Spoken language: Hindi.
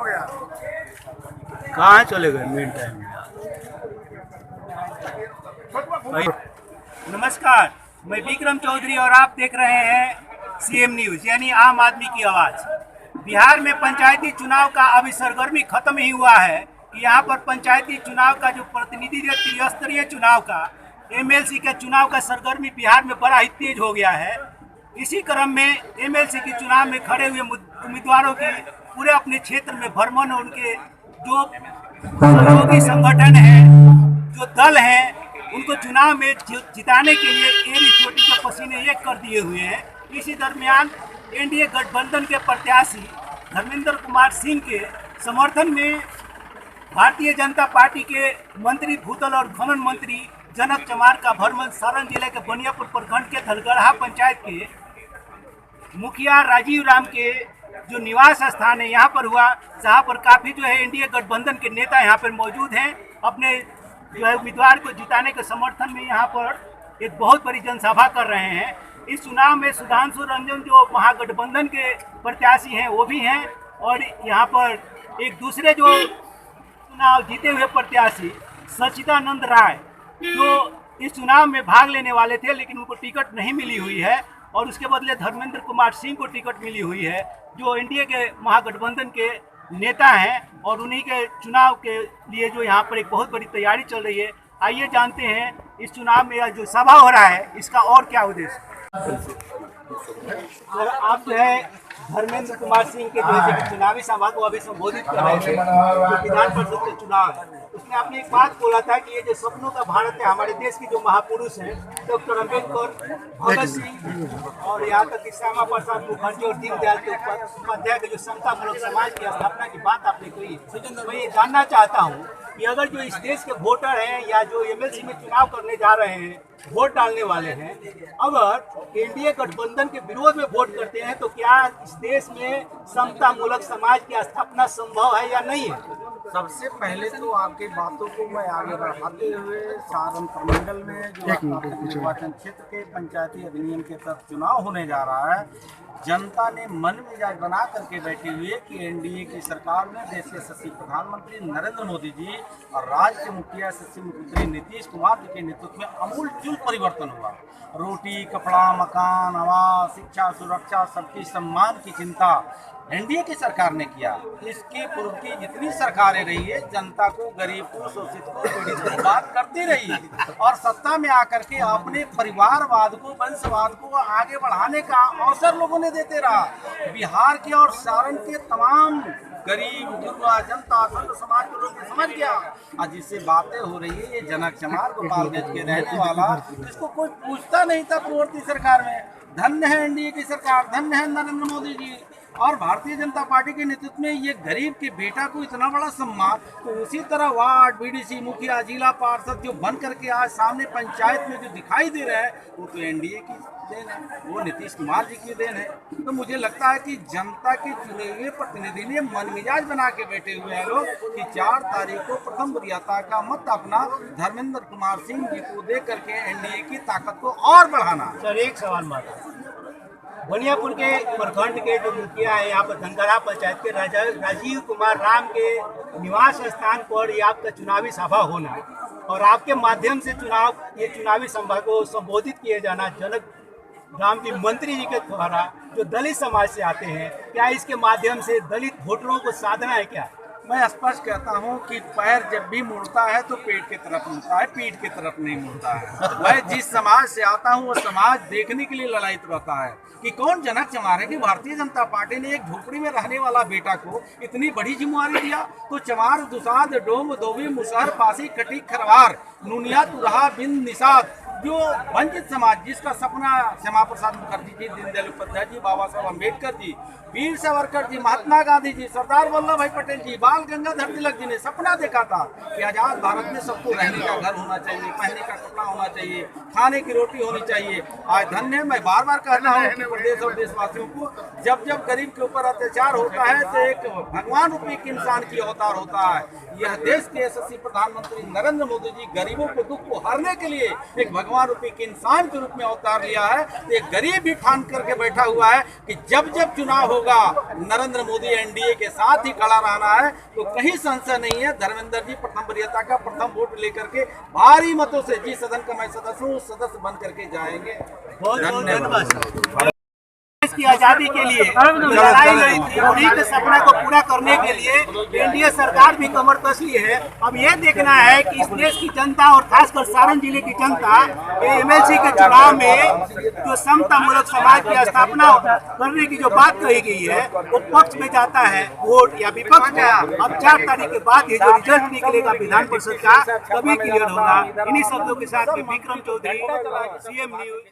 कहाँ चले गए मेन टाइम में? नमस्कार, मैं विक्रम चौधरी और आप देख रहे हैं सीएम न्यूज यानी आम आदमी की आवाज़। बिहार में पंचायती चुनाव का अभी सरगर्मी खत्म ही हुआ है कि यहाँ पर पंचायती चुनाव का जो प्रतिनिधि त्रिस्तरीय चुनाव का एमएलसी के चुनाव का सरगर्मी बिहार में बड़ा ही तेज हो गया है। इसी क्रम में एमएलसी के चुनाव में खड़े हुए उम्मीदवारों की पूरे अपने क्षेत्र में भ्रमण, उनके जो सहयोगी संगठन है, जो दल हैं, उनको चुनाव में जिताने के लिए एड़ी चोटी के पसीने एक कर दिए हुए हैं। इसी दरमियान एनडीए गठबंधन के प्रत्याशी धर्मेंद्र कुमार सिंह के समर्थन में भारतीय जनता पार्टी के मंत्री भूतल और खनन मंत्री जनक चमार का भ्रमण सारण जिले के बनियापुर प्रखंड के धलगढ़ा पंचायत के मुखिया राजीव राम के जो निवास स्थान है यहाँ पर हुआ, जहाँ पर काफ़ी जो है एनडीए गठबंधन के नेता यहाँ पर मौजूद हैं। अपने जो है उम्मीदवार को जिताने के समर्थन में यहाँ पर एक बहुत बड़ी जनसभा कर रहे हैं। इस चुनाव में सुधांशु रंजन जो महागठबंधन के प्रत्याशी हैं वो भी हैं, और यहाँ पर एक दूसरे जो चुनाव जीते हुए प्रत्याशी सचिदानंद राय जो इस चुनाव में भाग लेने वाले थे लेकिन उनको टिकट नहीं मिली हुई है, और उसके बदले धर्मेंद्र कुमार सिंह को टिकट मिली हुई है जो एनडीए के महागठबंधन के नेता हैं, और उन्हीं के चुनाव के लिए जो यहाँ पर एक बहुत बड़ी तैयारी चल रही है। आइए जानते हैं इस चुनाव में जो सभा हो रहा है इसका और क्या उद्देश्य। आप जो है धर्मेंद्र कुमार सिंह के जो है चुनावी सभा को अभी संबोधित कर रहे थे, जो विधान परिषद के चुनाव है, उसमें आपने एक बात बोला था कि ये जो सपनों का भारत है, हमारे देश के जो महापुरुष हैं डॉक्टर अम्बेडकर, भगत सिंह और यहाँ तक कि श्यामा प्रसाद मुखर्जी और दीनदयाल के उपाध्याय के जो समतामूलक समाज की स्थापना की बात आपने कही, मैं ये जानना चाहता हूँ कि अगर जो इस देश के वोटर हैं या जो एमएलसी में चुनाव करने जा रहे हैं, वोट डालने वाले हैं, अगर एनडीए गठबंधन के विरोध में वोट करते हैं तो क्या इस देश में समतामूलक समाज की स्थापना संभव है या नहीं है? सबसे पहले तो आपकी बातों को मैं आगे बढ़ाते हुए सारण प्रमंडल में जो निर्वाचन क्षेत्र के पंचायती अधिनियम के तहत चुनाव होने जा रहा है, जनता ने मन मिजाज बना करके बैठी हुई है कि एनडीए की सरकार में देश के यशस्वी प्रधानमंत्री नरेंद्र मोदी जी और राज्य के मुखिया यशस्वी मुख्यमंत्री नीतीश कुमार जी के नेतृत्व में अमूलचूल परिवर्तन हुआ। रोटी, कपड़ा, मकान, आवास, शिक्षा, सुरक्षा, सबकी सम्मान की चिंता एनडीए की सरकार ने किया। इसकी पूर्व की जितनी सरकारें रही है, जनता को, गरीब को, शोषित को, पीड़ित को बात करती रही है और सत्ता में आकर के अपने परिवारवाद को, वंशवाद को आगे बढ़ाने का अवसर लोगों ने देते रहा। बिहार के और सारण के तमाम गरीब, युवा, जनता, संत समाज के लोग समझ गया। आज जिससे बातें हो रही है, ये जनक चमार गोपालगंज के रहने वाला, इसको कोई पूछता नहीं था पूर्ववर्ती सरकार में। धन्य है एनडीए की सरकार, धन्य है नरेंद्र मोदी जी और भारतीय जनता पार्टी के नेतृत्व में ये गरीब के बेटा को इतना बड़ा सम्मान। तो उसी तरह वार्ड, बीडीसी, मुखिया, जिला पार्षद जो बन करके आज सामने पंचायत में जो दिखाई दे रहा है, वो तो एनडीए की देन है, वो नीतीश कुमार जी की देन है। तो मुझे लगता है कि जनता के चुने हुए प्रतिनिधि ने मन मिजाज बना के बैठे हुए हैं लोग कि 4 तारीख को प्रथम वरीयता का मत अपना धर्मेंद्र कुमार सिंह जी को दे करके एनडीए की ताकत को और बढ़ाना। सर एक सवाल माता, बनियापुर के प्रखंड के जो मुखिया है यहाँ पर धनगढ़ा पंचायत के राजीव कुमार राम के निवास स्थान पर ये आपका चुनावी सभा होना और आपके माध्यम से ये चुनावी सभा को संबोधित किए जाना जनक राम जी मंत्री जी के द्वारा जो दलित समाज से आते हैं, क्या इसके माध्यम से दलित वोटरों को साधना है क्या? मैं स्पष्ट कहता हूं कि पैर जब भी मुड़ता है तो पेट की तरफ मुड़ता है, पीठ की तरफ नहीं मुड़ता है। मैं जिस समाज से आता हूं वो समाज देखने के लिए ललायित रहता है कि कौन जनक चमार है कि भारतीय जनता पार्टी ने एक झोपड़ी में रहने वाला बेटा को इतनी बड़ी जिम्मेवारी दिया। तो चमार, दुसाद, डोम, दोबी, मुसहर, पासी, कटीक, खरवार, नुनिया, तुरहा, बिंद, निषाद, जो वंचित समाज जिसका सपना श्यामा प्रसाद मुखर्जी जी, दीनदयाल उपाध्याय जी, बाबा साहब अम्बेडकर जी, वीर सावरकर जी, महात्मा गांधी जी, सरदार वल्लभ भाई पटेल जी, बाल गंगाधर तिलक जी ने सपना देखा था कि आजाद भारत में सबको रहने का घर होना चाहिए, पहनने का कपड़ा होना चाहिए, खाने की रोटी होनी चाहिए। आज धन्य, मैं बार बार कहता हूँ कि प्रदेश और देशवासियों को, जब जब गरीब के ऊपर अत्याचार होता है तो एक भगवान रूपी इंसान की अवतार होता है। यह देश के यशस्वी प्रधानमंत्री नरेंद्र मोदी जी गरीबों के दुख को हरने के लिए एक भगवान रूपी एक इंसान के रूप में अवतार लिया है। तो एक गरीब भी ठान करके बैठा हुआ है कि जब जब चुनाव होगा नरेंद्र मोदी एनडीए के साथ ही खड़ा रहना है। तो कहीं संशय नहीं है, धर्मेंद्र जी प्रथम वरीयता का प्रथम वोट लेकर के भारी मतों से जिस सदन का मैं सदस्य हूँ उस सदस्य बन करके जाएंगे। धन्यवाद। देश की आजादी के लिए जो लड़ाई लड़ी थी, उन्हीं के सपना को पूरा करने के लिए एनडीए सरकार भी कमर कस ली है। अब ये देखना है कि इस देश की जनता और खासकर सारण जिले की जनता एमएलसी के चुनाव में जो समता मूलक समाज की स्थापना करने की जो बात कही गई है वो पक्ष में जाता है वोट या विपक्ष में। अब 4 तारीख के बाद ये जो रिजल्ट निकलेगा विधान परिषद का तभी क्लियर होगा। इन्हीं शब्दों के साथ में विक्रम चौधरी, सीएम न्यूज।